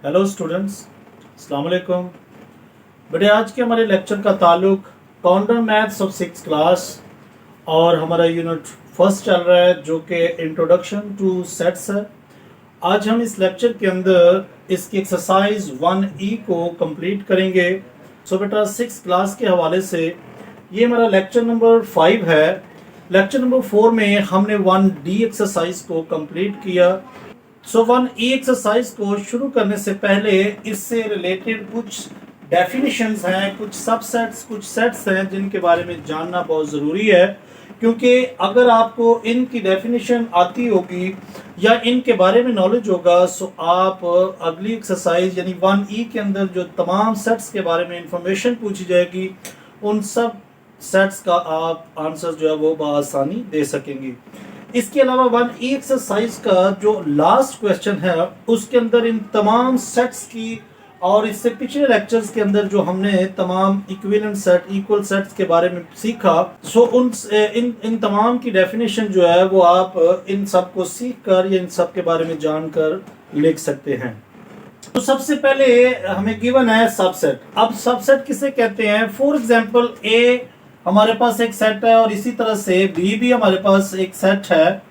Hello students, अस्सलाम वालेकुम। बेटे आज के हमारे लेक्चर का ताल्लुक counter maths of 6th class और हमारा यूनिट फर्स्ट चल रहा है जो कि इंट्रोडक्शन टू सेट्स है। आज हम इस लेक्चर के अंदर इसकी एक्सरसाइज 1E को कंप्लीट करेंगे। सो बेटा 6th क्लास के हवाले से ये हमारा लेक्चर नंबर 5 है। लेक्चर नंबर 4 में हमने 1D एक्सरसाइज को कंप्लीट किया। सो 1E एक्सरसाइज को शुरू करने से पहले इससे रिलेटेड कुछ डेफिनेशंस हैं, कुछ सबसेट्स, कुछ सेट्स हैं जिनके बारे में जानना बहुत ज़रूरी है, क्योंकि अगर आपको इनकी डेफिनेशन आती होगी या इनके बारे में नॉलेज होगा सो आप अगली एक्सरसाइज यानी 1E के अंदर जो तमाम सेट्स के बारे में इंफॉर्मेशन पूछी जाएगी उन सब सेट्स का आप आंसर जो है वो बआसानी दे सकेंगे। इसके अलावा 1E एक्सरसाइज का जो लास्ट क्वेश्चन है उसके अंदर इन तमाम सेट्स की और इससे पिछले लेक्चर्स के अंदर जो हमने तमाम इक्विवेलेंट सेट, इक्वल सेट्स के बारे में सीखा, सो इन तमाम की डेफिनेशन जो है वो आप इन सब को सीख कर या इन सब के बारे में जानकर लिख सकते हैं। तो सबसे पहले हमें गिवन है सबसेट। अब सबसेट किसे कहते हैं? फॉर एग्जांपल ए हमारे पास एक सेट है और इसी तरह से बी भी हमारे पास एक सेट है,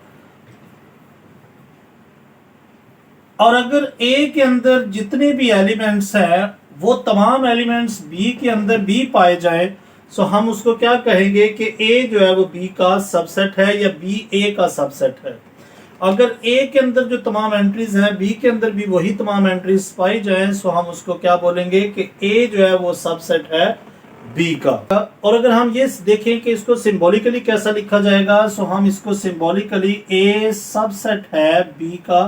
और अगर ए के अंदर जितने भी एलिमेंट्स हैं वो तमाम एलिमेंट्स बी के अंदर भी पाए जाएं, सो हम उसको क्या कहेंगे कि ए जो है वो बी का सबसेट है या बी ए का सबसेट है। अगर ए के अंदर जो तमाम एंट्रीज हैं बी के अंदर भी वही तमाम एंट्रीज पाई जाएं, सो हम उसको क्या बोलेंगे कि ए जो है वो सबसेट है बी का। और अगर हम ये देखें कि इसको सिंबॉलिकली कैसा लिखा जाएगा, सो हम इसको सिंबॉलिकली ए सबसेट है बी का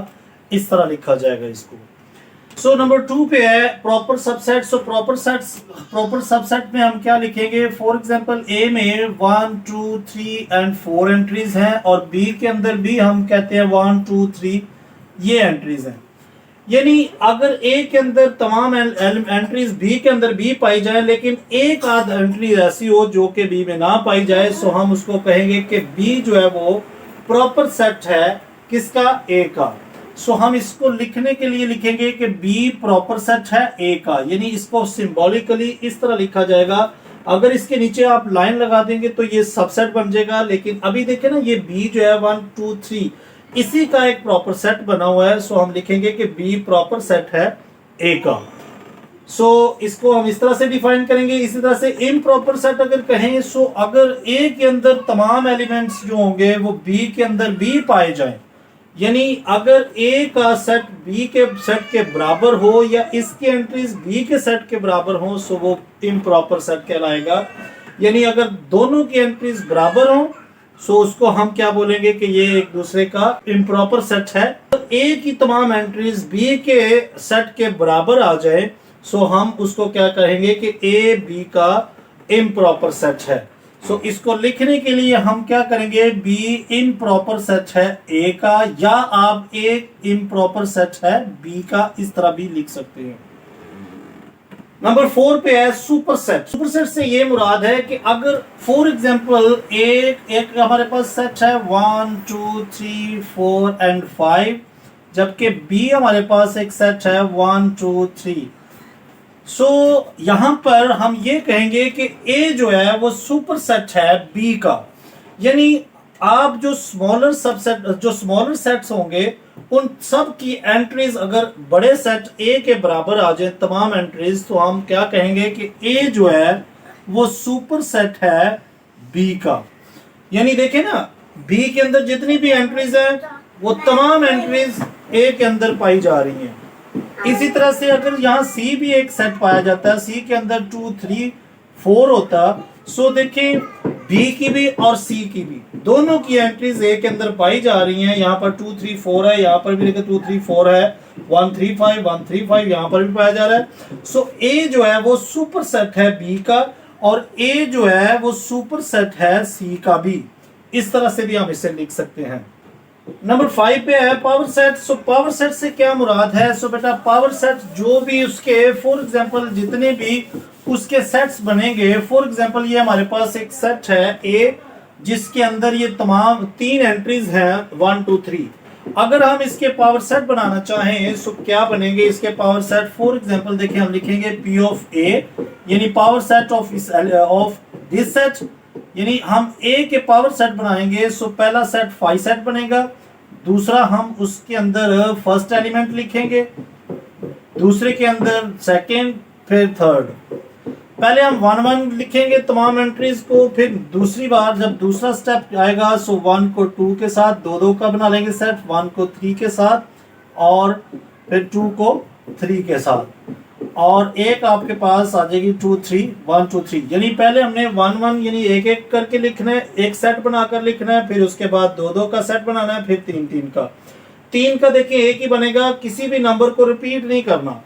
इस तरह लिखा जाएगा इसको। सो नंबर 2 पे है proper subset. So proper subset में हम क्या लिखेंगे? फॉर एग्जांपल ए में 1 2 3 एंड 4 एंट्रीज हैं और बी के अंदर भी हम कहते हैं 1 2 3 ये एंट्रीज हैं। यानी अगर ए के अंदर तमाम एंट्रीज बी के अंदर भी पाई जाए लेकिन एक आध एंट्री ऐसी हो जो कि बी में ना पाई जाए, सो हम उसको कहेंगे कि बी जो है वो प्रॉपर सेट है किसका? ए का। सो हम इसको लिखने के लिए लिखेंगे कि बी प्रॉपर सेट है ए का, यानी इसको सिंबॉलिकली इस तरह लिखा जाएगा। अगर इसके नीचे आप लाइन लगा देंगे तो ये सबसेट बन जाएगा, लेकिन अभी देखें ना ये बी जो है 1 2 3 इसी का एक प्रॉपर सेट बना हुआ है, सो हम लिखेंगे कि बी प्रॉपर सेट है ए का। सो इसको हम इस तरह से डिफाइन करेंगे। इसी तरह से इम्प्रॉपर सेट अगर कहें, सो अगर ए के अंदर तमाम एलिमेंट्स जो होंगे वो बी के अंदर भी पाए जाएं, यानी अगर ए का सेट बी के सेट के बराबर हो या इसकी एंट्रीज बी के सेट के बराबर हो, सो वो इम्प्रॉपर सेट कहलाएगा। यानी अगर दोनों की एंट्रीज बराबर हो सो उसको हम क्या बोलेंगे कि ये एक दूसरे का इम्प्रॉपर सेट है। तो ए की तमाम एंट्रीज बी के सेट के बराबर आ जाए, सो हम उसको क्या कहेंगे कि ए बी का इम्प्रॉपर सेट है। सो इसको लिखने के लिए हम क्या करेंगे? बी इम्प्रॉपर सेट है ए का, या आप ए इम्प्रॉपर सेट है बी का, इस तरह भी लिख सकते हैं। नंबर 4 पे है सुपरसेट। सुपरसेट से ये मुराद है कि अगर फॉर एग्जांपल एक हमारे पास सेट है 1 2 3 4 एंड 5, जबकि बी हमारे पास एक सेट है 1 2 3, सो यहां पर हम ये कहेंगे कि ए जो है वो सुपरसेट है बी का। यानी आप जो स्मॉलर सेट्स होंगे उन सब की एंट्रीज अगर बड़े सेट ए के बराबर आ जाए तमाम एंट्रीज, तो हम क्या कहेंगे कि ए जो है वो सुपर सेट है बी का। यानी देखें ना, बी के अंदर जितनी भी एंट्रीज है वो तमाम एंट्रीज ए के अंदर पाई जा रही हैं। इसी तरह से अगर यहाँ सी भी एक सेट पाया जाता है, सी के अंदर 2 3 4 होता, सो देखें बी की भी और सी की भी दोनों की एंट्रीज ए के अंदर पाई जा रही हैं। यहाँ पर 2 3 4 है, यहाँ पर भी देखें 2 3 4 है, 1 3 5 1 3 5 यहाँ पर भी पाया जा रहा है। सो ए जो है वो सुपर सेट है बी का और ए जो है वो सुपर सेट है सी का भी। इस तरह से भी हम इसे लिख सकते हैं। नंबर 5 पे है power set. So power set से क्या मुराद है? सो बेटा पावर सेट जो भी उसके फॉर एग्जांपल जितने भी उसके सेट्स बनेंगे, फॉर एग्जांपल ये हमारे पास एक सेट है ए जिसके अंदर ये तमाम 3 एंट्रीज हैं 1 2 3, अगर हम इसके पावर सेट बनाना चाहें तो क्या बनेंगे इसके पावर सेट? फॉर एग्जांपल देखिए, हम लिखेंगे P ऑफ A यानी power set of this set, यानी हम A के पावर सेट बनाएंगे। सो पहला सेट 5 सेट बनेगा, दूसरा हम उसके अंदर फर्स्ट एलिमेंट लिखेंगे, दूसरे के अंदर सेकेंड, फिर थर्ड। पहले हम 1 1 लिखेंगे तमाम एंट्रीज को, फिर दूसरी बार जब दूसरा स्टेप आएगा सो 1 को 2 के साथ, 2 2 का बना लेंगे सेट, 1 को 3 के साथ और फिर 2 को 3 के साथ, और एक आपके पास आ जाएगी 2 3 1 2 3। यानी पहले हमने 1 1 यानी एक एक करके लिखना है, एक सेट बनाकर लिखना है, फिर उसके बाद 2 2 का सेट बनाना है, फिर 3 3 का। 3 का देखिए एक ही बनेगा, किसी भी नंबर को रिपीट नहीं करना।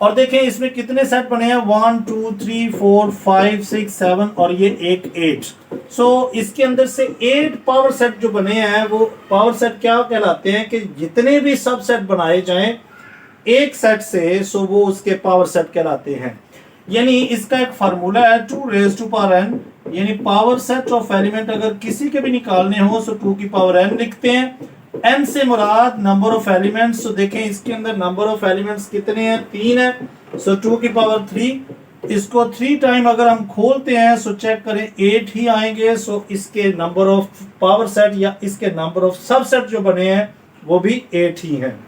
और देखें इसमें कितने सेट बने हैं, 1 2 3 4 5 6 7 और ये एक 8। सो इसके अंदर से 8 पावर सेट जो बने हैं वो पावर सेट क्या कहलाते हैं कि जितने भी सब सेट बनाए जाएं एक सेट से, सो वो उसके पावर सेट कहलाते हैं। यानी इसका एक फार्मूला है 2 रेज़ टू पावर n, यानी पावर सेट ऑफ एलिमेंट अगर किसी के भी निकालने हो तो 2 की पावर n लिखते हैं। n से मुराद नंबर ऑफ एलिमेंट्स, तो देखें इसके अंदर नंबर ऑफ एलिमेंट्स कितने हैं, 3 है। सो 2 की पावर 3, इसको 3 टाइम अगर हम खोलते हैं सो चेक करें 8 ही आएंगे। सो इसके नंबर ऑफ पावर सेट या इसके नंबर ऑफ सबसेट जो बने हैं वो भी 8 ही हैं।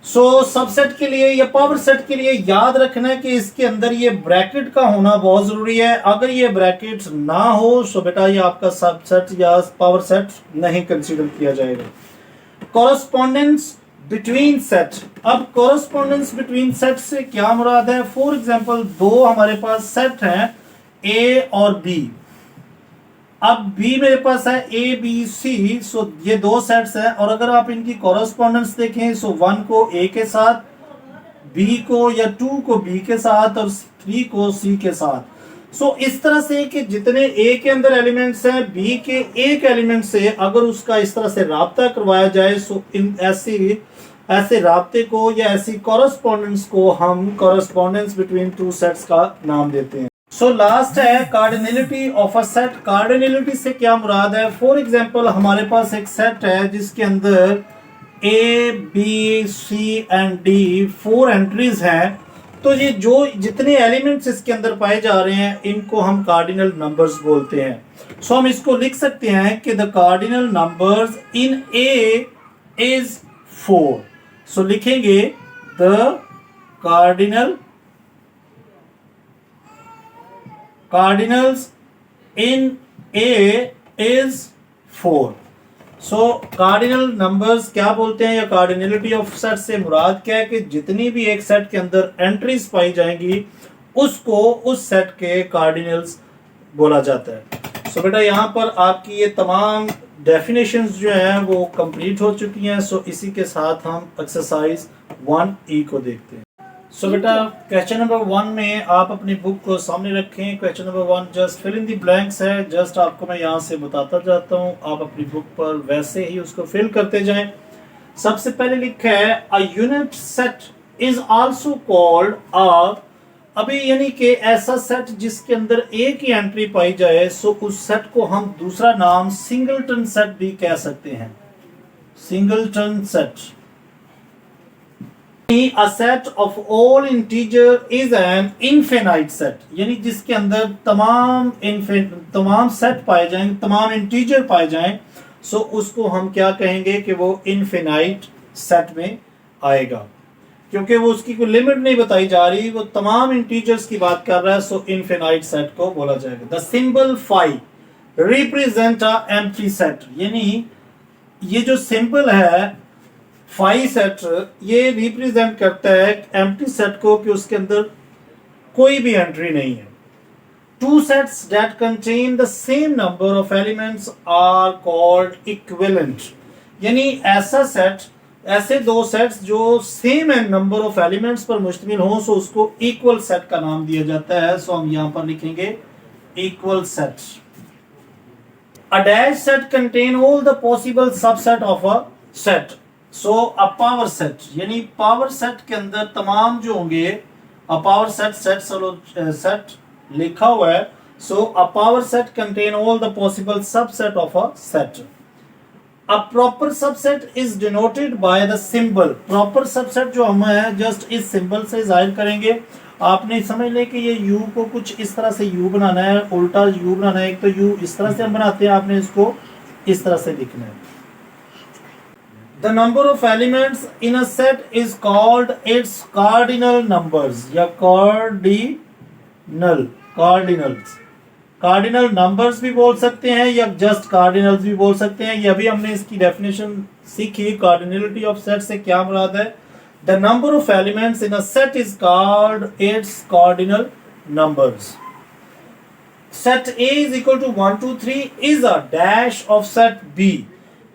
सो सबसेट के लिए या पावर सेट के लिए याद रखना है कि इसके अंदर ये ब्रैकेट का होना बहुत जरूरी है। अगर ये ब्रैकेट ना हो सो बेटा ये आपका सबसेट या पावर सेट नहीं कंसीडर किया जाएगा। कॉरेस्पॉन्डेंस बिटवीन सेट, अब कॉरेस्पॉन्डेंस बिटवीन सेट से क्या मुराद है? फॉर एग्जांपल दो हमारे पास सेट हैं ए और बी। अब बी मेरे पास है ए बी सी, सो ये दो सेट्स हैं और अगर आप इनकी कॉरेस्पॉन्डेंस देखें सो 1 को ए के साथ, बी को या 2 को बी के साथ और 3 को सी के साथ। सो इस तरह से कि जितने ए के अंदर एलिमेंट्स हैं बी के एक एलिमेंट से अगर उसका इस तरह से राब्ता करवाया जाए सो इन ऐसे राब्ते को या ऐसी कॉरेस्पॉन्डेंस को हम कॉरेस्पॉन्डेंस बिटवीन टू सेट्स का नाम देते हैं। सो लास्ट है cardinality of a set. Cardinality से क्या मुराद है? फॉर एग्जांपल हमारे पास एक सेट है जिसके अंदर A B C and D 4 entries हैं, तो ये जो जितने एलिमेंट्स इसके अंदर पाए जा रहे हैं इनको हम कार्डिनल नंबर्स बोलते हैं। सो हम इसको लिख सकते हैं कि the cardinal numbers in A is 4। सो लिखेंगे the cardinals in A is 4। So cardinal numbers क्या बोलते हैं या कार्डिनलिटी ऑफ सेट से मुराद क्या है कि जितनी भी एक सेट के अंदर एंट्रीज पाई जाएंगी उसको उस सेट के कार्डिनल्स बोला जाता है। सो बेटा यहाँ पर आपकी ये तमाम डेफिनेशंस जो हैं वो कंप्लीट हो चुकी हैं। सो इसी के साथ हम एक्सरसाइज 1E को देखते हैं। सो बेटा क्वेश्चन नंबर 1 में आप अपनी बुक को सामने रखें। Question number 1 just fill in the blanks है, जस्ट आपको मैं यहाँ से बताता जाता हूँ, आप अपनी बुक पर वैसे ही उसको फिल करते जाएं। सबसे पहले लिखा है a unit set is also called a, अभी यानी कि ऐसा सेट जिसके अंदर एक ही एंट्री पाई जाए सो उस सेट को हम दूसरा नाम सिंगलटन सेट भी कह सकते हैं। Singleton set. A set of all integer is an infinite set, यानी जिसके अंदर तमाम सेट पाए जाएं, तमाम इंटीजर पाए जाएं, सो उसको हम क्या कहेंगे कि वो इनफिनाइट सेट में आएगा, क्योंकि वो उसकी कोई लिमिट नहीं बताई जा रही, वो तमाम इंटीजर्स की बात कर रहा है। सो इनफिनाइट सेट को बोला जाएगा। The symbol phi represent a empty set, यानी ये जो सिंबल है फाई सेट ये रिप्रेजेंट करता है एम्प्टी सेट को कि उसके अंदर कोई भी एंट्री नहीं है। Two sets that contain the same number of elements are called equivalent, यानी ऐसा सेट, ऐसे दो सेट्स जो सेम नंबर ऑफ एलिमेंट्स पर मुश्तमिल हो सो उसको इक्वल सेट का नाम दिया जाता है। सो हम यहां पर लिखेंगे equal set. A dash set contain all the possible subset of a set. So a power set, यानी पावर सेट के अंदर तमाम जो होंगे, अ पावर सेट सेट लिखा हुआ है। So a power set contain all the possible subset of a set. A proper subset is denoted by the symbol. Proper subset जो हम है जस्ट इस सिंबल से जाहिर करेंगे। आपने समझ लें कि ये u को कुछ इस तरह से u बनाना है, उल्टा u बनाना है। एक तो u इस तरह से हम बनाते हैं, आपने इसको इस तरह से लिखना है। The number of elements in a set is called its cardinal numbers या कार्डिनल नंबर्स भी बोल सकते हैं या जस्ट कार्डिनल्स भी बोल सकते हैं। ये अभी हमने इसकी डेफिनेशन सीखी। कार्डिनलिटी ऑफ सेट से क्या मुराद है? The number of elements in a set is called its cardinal numbers. Set A is equal to 1 2 3 is a dash of set B।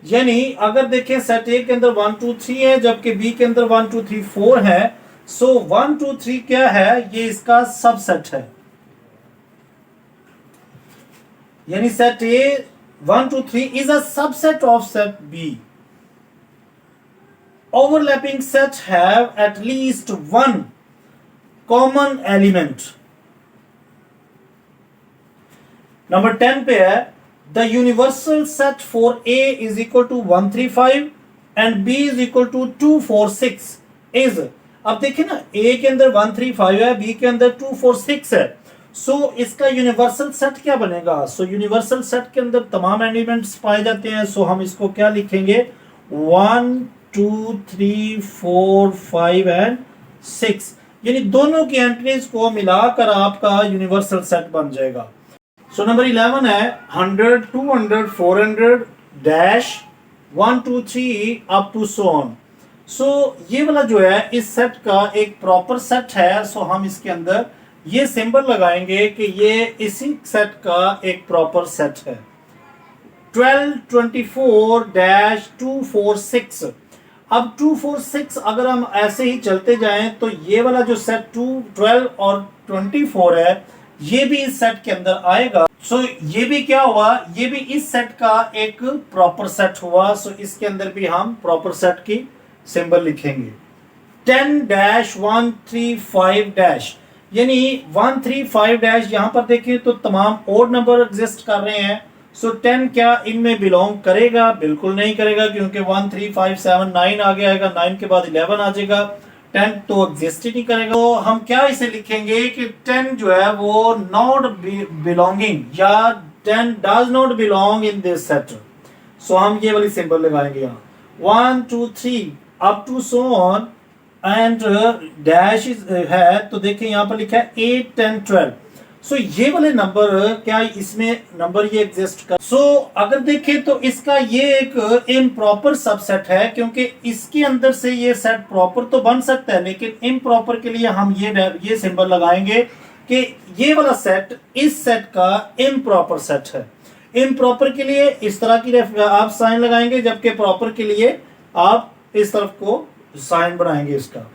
यानी अगर देखें सेट A के अंदर 1 2 3 है जबकि B के अंदर 1 2 3 4 है। सो 1 2 3 क्या है? ये इसका सबसेट है। यानी set A 1 2 3 is a subset of set B. Overlapping sets have at least one common element. Number 10 पे है the universal set for A is equal to 1 3 5 and B is equal to 2 4 6 is। अब देखिए ना, A के अंदर 1 3 5 है, B के अंदर 2 4 6 है। सो इसका यूनिवर्सल सेट क्या बनेगा? सो यूनिवर्सल सेट के अंदर तमाम एलिमेंट्स पाए जाते हैं। सो हम इसको क्या लिखेंगे? 1 2 3 4 5 एंड 6, यानी दोनों की एंट्रीज को मिलाकर आपका यूनिवर्सल सेट बन जाएगा। सो नंबर 11 है 100 200 400 dash 1 2 3 up to so on. So ये वाला जो है इस सेट का एक प्रॉपर सेट है। सो हम इसके अंदर ये सिंबल लगाएंगे कि ये इसी सेट का एक प्रॉपर सेट है। 12 24 डैश 2 4 6। अब 2 4 6 अगर हम ऐसे ही चलते जाएं तो ये वाला जो सेट 2 12 और 24 है ये भी इस सेट के अंदर आएगा। सो ये भी क्या हुआ? ये भी इस सेट का एक प्रॉपर सेट हुआ। सो इसके अंदर भी हम प्रॉपर सेट की सिंबल लिखेंगे। 10 डैश 1 3 5 डैश, यानी 1 3 5 डैश। यहां पर देखिए तो तमाम ओड नंबर एग्जिस्ट कर रहे हैं। सो 10 क्या इनमें बिलोंग करेगा? बिल्कुल नहीं करेगा, क्योंकि 1 3 5 7 9 आगे आएगा, 9 के बाद 11 आ जाएगा। 10 तो एग्जिस्ट ही नहीं करेगा। तो हम क्या इसे लिखेंगे कि 10 जो है वो नॉट बिलोंगिंग या 10 does not belong in this set. So हम ये वाली सिंबल लगाएंगे यहाँ 1 2 3 up to so on and dash है। तो देखिए यहाँ पर लिखा है 8 10 12। सो ये वाले नंबर क्या इसमें नंबर ये एग्जिस्ट कर। सो अगर देखें तो इसका ये एक इम्प्रॉपर सबसेट है, क्योंकि इसके अंदर से ये सेट प्रॉपर तो बन सकता है, लेकिन इम्प्रॉपर के लिए हम ये सिंबल लगाएंगे कि ये वाला सेट इस सेट का इम्प्रॉपर सेट है। इम्प्रॉपर के लिए इस तरह की आप साइन लगाएंगे, जबकि प्रॉपर के लिए आप इस तरफ को साइन बनाएंगे इसका।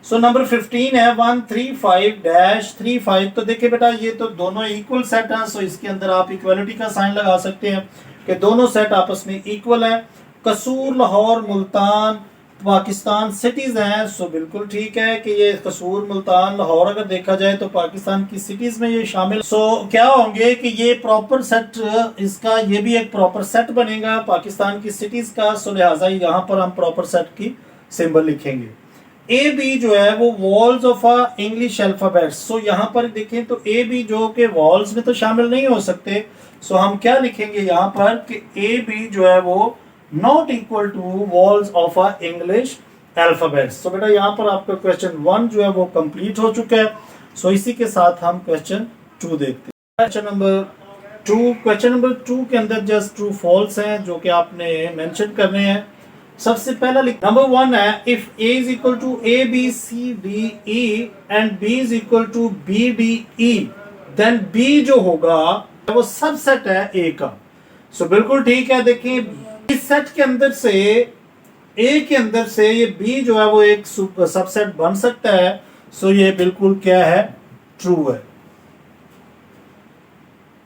सो नंबर 15 है 1 3 5 डैश 3 5। तो देखिए बेटा ये तो दोनों इक्वल सेट हैं। सो इसके अंदर आप इक्वलिटी का साइन लगा सकते हैं कि दोनों सेट आपस में इक्वल है। कसूर लाहौर मुल्तान पाकिस्तान सिटीज हैं। सो बिल्कुल ठीक है कि ये कसूर मुल्तान लाहौर अगर देखा जाए तो पाकिस्तान की सिटीज में ये शामिल। सो क्या होंगे कि ये प्रॉपर सेट, इसका ये भी एक प्रॉपर सेट बनेगा पाकिस्तान की सिटीज का। सो लिहाजा यहाँ पर हम प्रॉपर सेट की सिंबल लिखेंगे। ए बी जो है वो vowels of a English alphabet. So यहाँ पर देखें तो ए बी जो के वॉल्स में तो शामिल नहीं हो सकते। सो हम क्या लिखेंगे यहाँ पर कि ए बी जो है वो not equal to vowels of a English alphabet. So बेटा यहाँ पर आपका क्वेश्चन 1 जो है वो कंप्लीट हो चुका है। सो इसी के साथ हम क्वेश्चन 2 देखते हैं। क्वेश्चन नंबर 2 के अंदर जस्ट ट्रू फॉल्स हैं जो कि आपने मेंशन करने हैं। सबसे पहला नंबर 1 है if a is equal to A B C D E and b is equal to B D E, then b जो होगा वो सबसेट है a का। सो बिल्कुल ठीक है। देखिए इस सेट के अंदर से a के अंदर से ये b जो है वो एक सबसेट बन सकता है। सो ये बिल्कुल क्या है? ट्रू है।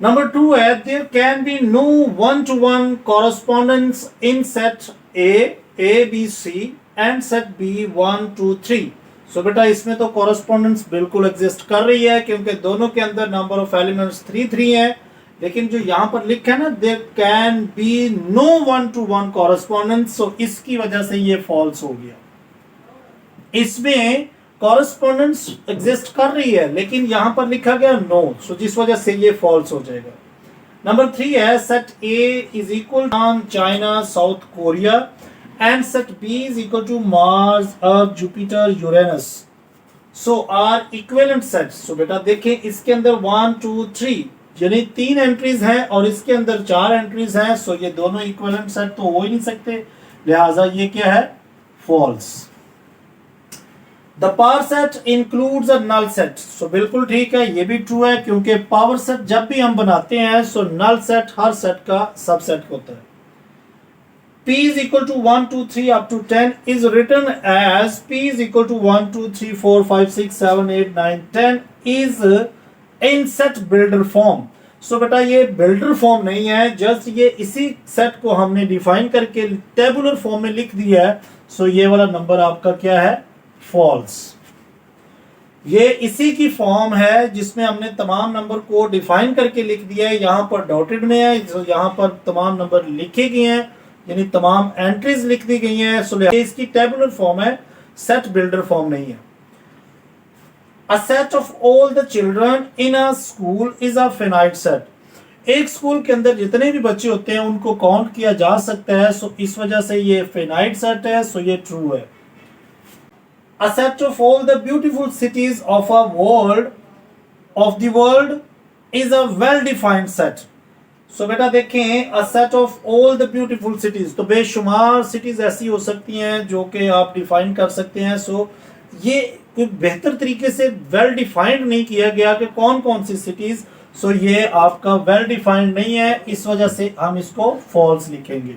नंबर 2 है there can be no 1-to-1 correspondence in set A B C and set B 1 2 3। So बेटा इसमें तो कॉरेस्पॉन्डेंस बिल्कुल एग्जिस्ट कर रही है, क्योंकि दोनों के अंदर नंबर ऑफ एलिमेंट्स 3 3 है। लेकिन जो यहां पर लिखा है ना, there can be no one to one correspondence, so इसकी वजह से ये फॉल्स हो गया। इसमें कॉरेस्पॉन्डेंस एग्जिस्ट कर रही है लेकिन यहां पर लिखा गया नो, सो जिस वजह से ये फॉल्स हो जाएगा। नंबर 3 है set A is equal to China South Korea and set B is equal to Mars Earth Jupiter Uranus, so are equivalent sets. So बेटा देखें इसके अंदर 1 2 3 यानी 3 एंट्रीज हैं और इसके अंदर 4 एंट्रीज हैं, सो ये दोनों इक्विवेलेंट सेट तो हो ही नहीं सकते, लिहाजा ये क्या है, false. The power set includes a null set, so बिल्कुल ठीक है, ये भी ट्रू है क्योंकि पावर सेट जब भी हम बनाते हैं सो नल सेट हर सेट का सबसेट होता है। P is equal to 1 2 3 up to 10 is written as P is equal to 1 2 3 4 5 6 7 8 9 10 is in set builder form। सो बेटा ये बिल्डर फॉर्म नहीं है, जस्ट ये इसी सेट को हमने डिफाइन करके टेबुलर फॉर्म में लिख दिया है, सो ये वाला नंबर आपका क्या है, फॉल्स। ये इसी की फॉर्म है जिसमें हमने तमाम नंबर को डिफाइन करके लिख दिया है, यहां पर डॉटेड में है, यहां पर तमाम नंबर लिखे गए हैं यानी तमाम एंट्रीज लिख दी गई हैं, सो इसकी टेबुलर फॉर्म है, सेट बिल्डर फॉर्म नहीं है। A set of all the children in a school is a finite set। एक स्कूल के अंदर जितने भी बच्चे होते हैं उनको काउंट किया जा सकता है, सो इस वजह से ये फिनाइट सेट है, सो ये ट्रू है। A set of all the beautiful cities of the world is a well defined set। सो बेटा देखें a set of all the beautiful cities, तो बेशुमार सिटीज ऐसी हो सकती हैं जो कि आप डिफाइन कर सकते हैं, सो ये कोई बेहतर तरीके से वेल डिफाइंड नहीं किया गया कि कौन कौन सी सिटीज, सो ये आपका वेल डिफाइंड नहीं है, इस वजह से हम इसको फॉल्स लिखेंगे।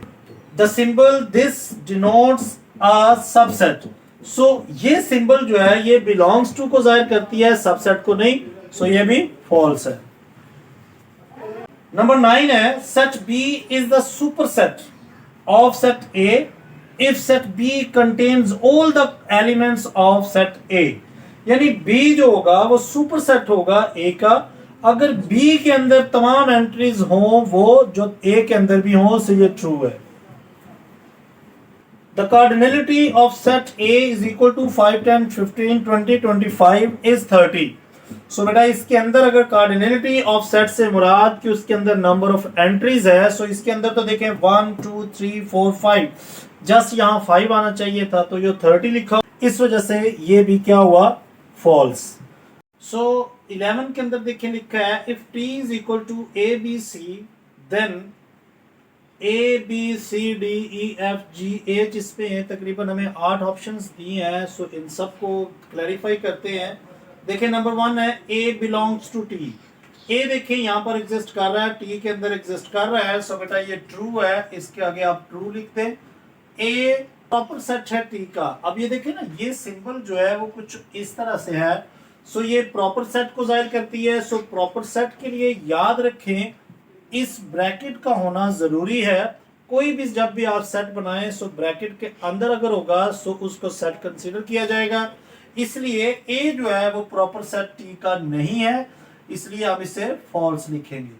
The symbol this denotes a subset, so ये सिंबल जो है ये बिलोंग्स टू को जाहिर करती है, सबसेट को नहीं, सो ये भी फॉल्स है। नंबर 9 है set B is the superset of set A if set B contains all the elements of set A, यानी B जो होगा वो सुपरसेट होगा A का अगर B के अंदर तमाम एंट्रीज हो वो जो A के अंदर भी हो, सो ये ट्रू है। The cardinality of set A is equal to 5 10 15 20 25 is 30। So बेटा इसके अंदर अगर कार्डिनलिटी ऑफ सेट से मुराद कि उसके अंदर नंबर ऑफ एंट्रीज है, सो इसके अंदर तो देखें 1 2 3 4 5, जस्ट यहाँ 5 आना चाहिए था तो ये 30 लिखा, इस वजह से ये भी क्या हुआ, फॉल्स। सो 11 के अंदर देखें लिखा है if T is equal to ABC then ABCDEFGH, इस पे तकरीबन हमें 8 ऑप्शंस दिए हैं, सो इन सब को क्लैरिफाई करते हैं। देखिए नंबर 1 है A belongs to T, A देखिए यहाँ पर एग्जिस्ट कर रहा है, T के अंदर एग्जिस्ट कर रहा है, सो बेटा ये ट्रू है, इसके आगे आप ट्रू लिख दें। A प्रॉपर सेट है T का, अब ये देखिए ना ये सिंबल जो है वो कुछ इस तरह से है, सो ये प्रॉपर सेट को जाहिर करती है, सो प्रॉपर सेट के लिए याद रखें इस ब्रैकेट का होना जरूरी है, कोई भी जब भी आप सेट बनाएं सो ब्रैकेट के अंदर अगर होगा सो उसको सेट कंसीडर किया जाएगा, इसलिए A जो है वो प्रॉपर सेट T का नहीं है, इसलिए हम इसे फॉल्स लिखेंगे।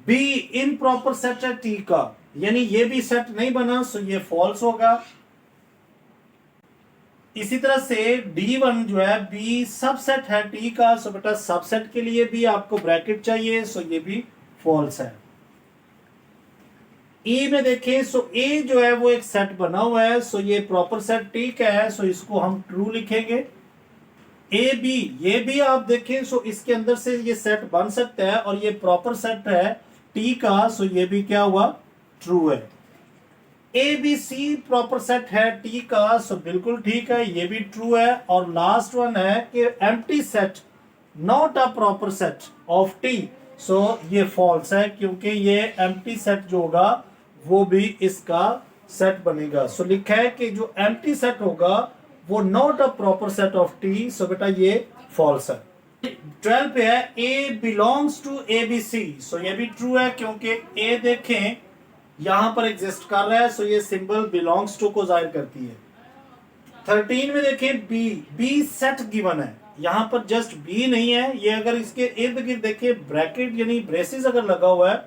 B इन प्रॉपर सेट है T का, यानी ये भी सेट नहीं बना, सो ये फॉल्स होगा। इसी तरह से D1 जो है B सबसेट है T का, सो बेटा सबसेट के लिए भी आपको ब्रैकेट चाहिए, सो ये भी फॉल्स है। E में देखें सो A जो है वो एक सेट बना हुआ है, सो ये प्रॉपर सेट T का है, सो इसको हम ट्रू लिखेंगे। A B ये भी आप देखें सो इसके अंदर से ये सेट बन सकता है और ये प्रॉपर सेट है T का, सो ये भी क्या हुआ, ट्रू है। ABC प्रॉपर सेट है T का, सो बिल्कुल ठीक है, ये भी ट्रू है। और लास्ट वन है कि empty set not a proper set of T, सो ये फॉल्स है क्योंकि ये एम्प्टी सेट जो होगा वो भी इसका सेट बनेगा। सो लिखा है कि जो एम्प्टी सेट होगा वो not a proper set of T, सो बेटा ये फॉल्स है। 12 पे है A बिलोंग्स टू ABC, सो ये भी ट्रू है क्योंकि A देखें यहां पर एग्जिस्ट कर रहा है, सो ये सिंबल बिलोंग्स टू को जाहिर करती है। 13 में देखें B सेट गिवन है, यहाँ पर जस्ट बी नहीं है, ये अगर इसके इर्द गिर्द देखिए ब्रैकेट यानी ब्रेसेस अगर लगा हुआ है,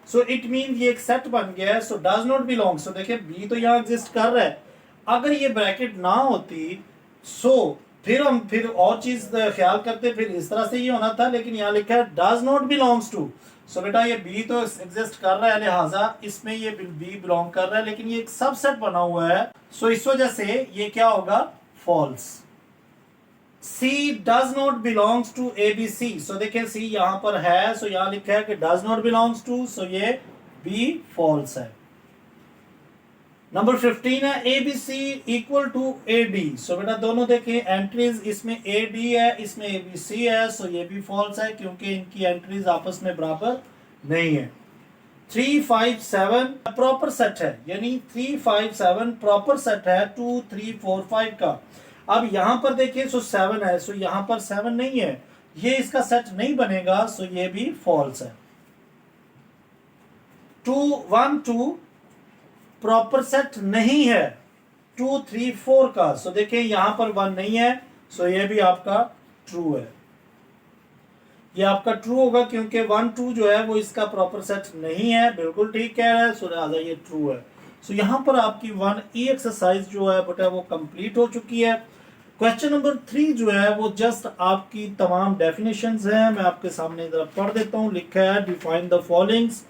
सो इट मीन ये एक सेट बन गया है, सो डज नॉट बिलोंग। सो देखिए बी तो यहाँ एग्जिस्ट कर रहा है, अगर ये ब्रैकेट ना होती सो फिर और चीज ख्याल करते, फिर इस तरह से ये होना था, लेकिन यहाँ लिखा है डज नॉट बिलोंग्स टू। सो बेटा ये बी तो एग्जिस्ट कर रहा है, लिहाजा इसमें ये बी बिलोंग कर रहा है, लेकिन ये एक सबसेट बना हुआ है, सो इस वजह से ये क्या होगा, false. C does not belongs to ABC। So देखिए C यहां पर है, सो यहां लिखा है कि does not belongs to, सो ये B false है। नंबर 15 है ABC इक्वल टू AD। सो बेटा दोनों देखें एंट्रीज, इसमें AD है, इसमें ABC है, सो ये भी फॉल्स है क्योंकि इनकी एंट्रीज आपस में बराबर नहीं है। 357 प्रॉपर सेट है, यानी 357 प्रॉपर सेट है 2 3 4 5 का। अब यहां पर देखिए सो 7 है, सो यहां पर 7 नहीं है, ये इसका सेट नहीं बनेगा, सो ये भी फॉल्स है। 2 1 2 प्रॉपर सेट नहीं है 2 3 4 का, सो देखिए यहां पर 1 नहीं है, सो ये भी आपका ट्रू है, ये आपका ट्रू होगा क्योंकि 1 2 जो है वो इसका प्रॉपर सेट नहीं है, बिल्कुल ठीक कह रहा है, सो लिहाजा ये ट्रू है। सो यहां पर आपकी 1E एक्सरसाइज जो है बेटा वो कंप्लीट हो चुकी है। क्वेश्चन नंबर 3 जो है वो जस्ट आपकी तमाम डेफिनेशंस हैं, मैं आपके सामने जरा पढ़ देता हूं। लिखा है define the followings,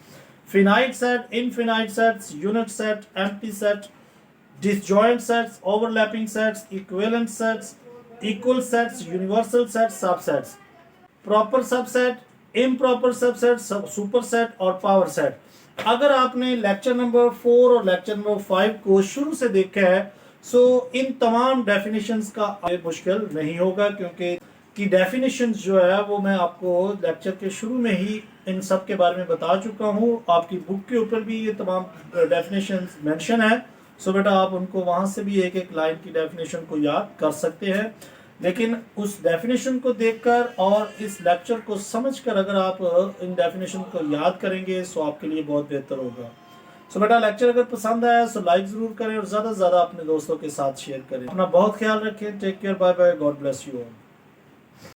finite set, infinite sets, unit set, empty set, disjoint sets, overlapping sets, equivalent sets, equal sets, universal sets, subsets, proper subset, improper subset, superset और पावर सेट। अगर आपने लेक्चर नंबर 4 और lecture number 5 को शुरू से देखा है, सो इन तमाम डेफिनेशंस का मुश्किल नहीं होगा, क्योंकि की डेफिनेशंस जो है वो मैं आपको लेक्चर के शुरू में ही इन सब के बारे में बता चुका हूँ। आपकी बुक के ऊपर भी ये तमाम डेफिनेशंस मेंशन है, सो बेटा आप उनको वहां से भी एक एक लाइन की डेफिनेशन को याद कर सकते हैं। लेकिन उस डेफिनेशन को देखकर और इस लेक्चर को समझकर अगर आप इन डेफिनेशन को याद करेंगे सो आपके लिए बहुत बेहतर होगा। सो बेटा लेक्चर अगर पसंद आया सो लाइक जरूर करें और ज्यादा से ज्यादा अपने दोस्तों के साथ शेयर करें। अपना बहुत ख्याल रखें, take care, bye bye, God bless you all.